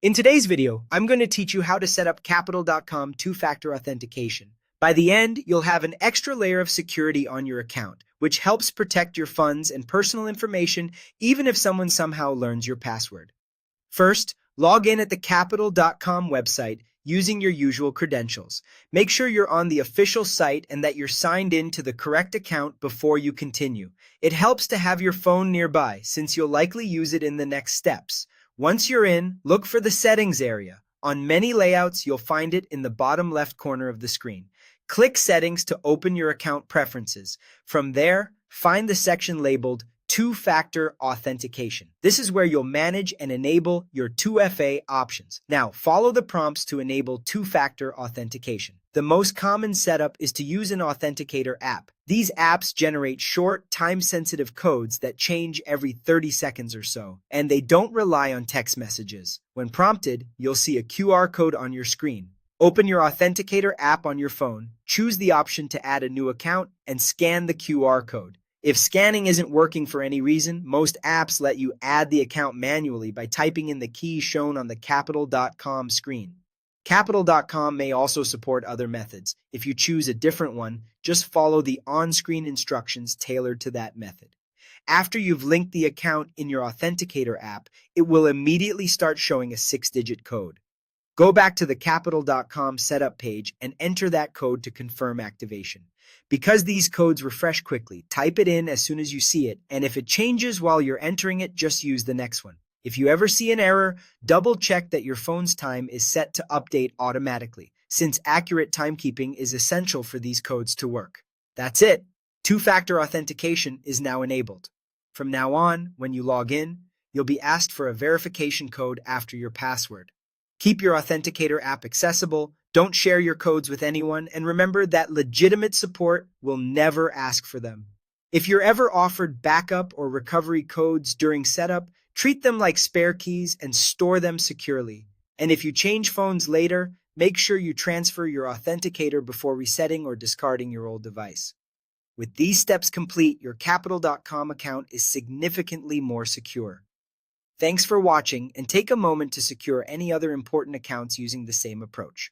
In today's video, I'm going to teach you how to set up Capital.com two-factor authentication. By the end, you'll have an extra layer of security on your account, which helps protect your funds and personal information even if someone somehow learns your password. First, log in at the Capital.com website using your usual credentials. Make sure you're on the official site and that you're signed in to the correct account before you continue. It helps to have your phone nearby since you'll likely use it in the next steps. Once you're in, look for the Settings area. On many layouts, you'll find it in the bottom left corner of the screen. Click Settings to open your account preferences. From there, find the section labeled Two Factor Authentication. This is where you'll manage and enable your 2FA options. Now, follow the prompts to enable Two Factor Authentication. The most common setup is to use an authenticator app. These apps generate short, time-sensitive codes that change every 30 seconds or so, and they don't rely on text messages. When prompted, you'll see a QR code on your screen. Open your authenticator app on your phone, choose the option to add a new account, and scan the QR code. If scanning isn't working for any reason, most apps let you add the account manually by typing in the key shown on the Capital.com screen. Capital.com may also support other methods. If you choose a different one, just follow the on-screen instructions tailored to that method. After you've linked the account in your Authenticator app, it will immediately start showing a 6-digit code. Go back to the Capital.com setup page and enter that code to confirm activation. Because these codes refresh quickly, type it in as soon as you see it, and if it changes while you're entering it, just use the next one. If you ever see an error, double-check that your phone's time is set to update automatically, since accurate timekeeping is essential for these codes to work. That's it. Two-factor authentication is now enabled. From now on, when you log in, you'll be asked for a verification code after your password. Keep your Authenticator app accessible, don't share your codes with anyone, and remember that legitimate support will never ask for them. If you're ever offered backup or recovery codes during setup, treat them like spare keys and store them securely. And if you change phones later, make sure you transfer your Authenticator before resetting or discarding your old device. With these steps complete, your Capital.com account is significantly more secure. Thanks for watching, and take a moment to secure any other important accounts using the same approach.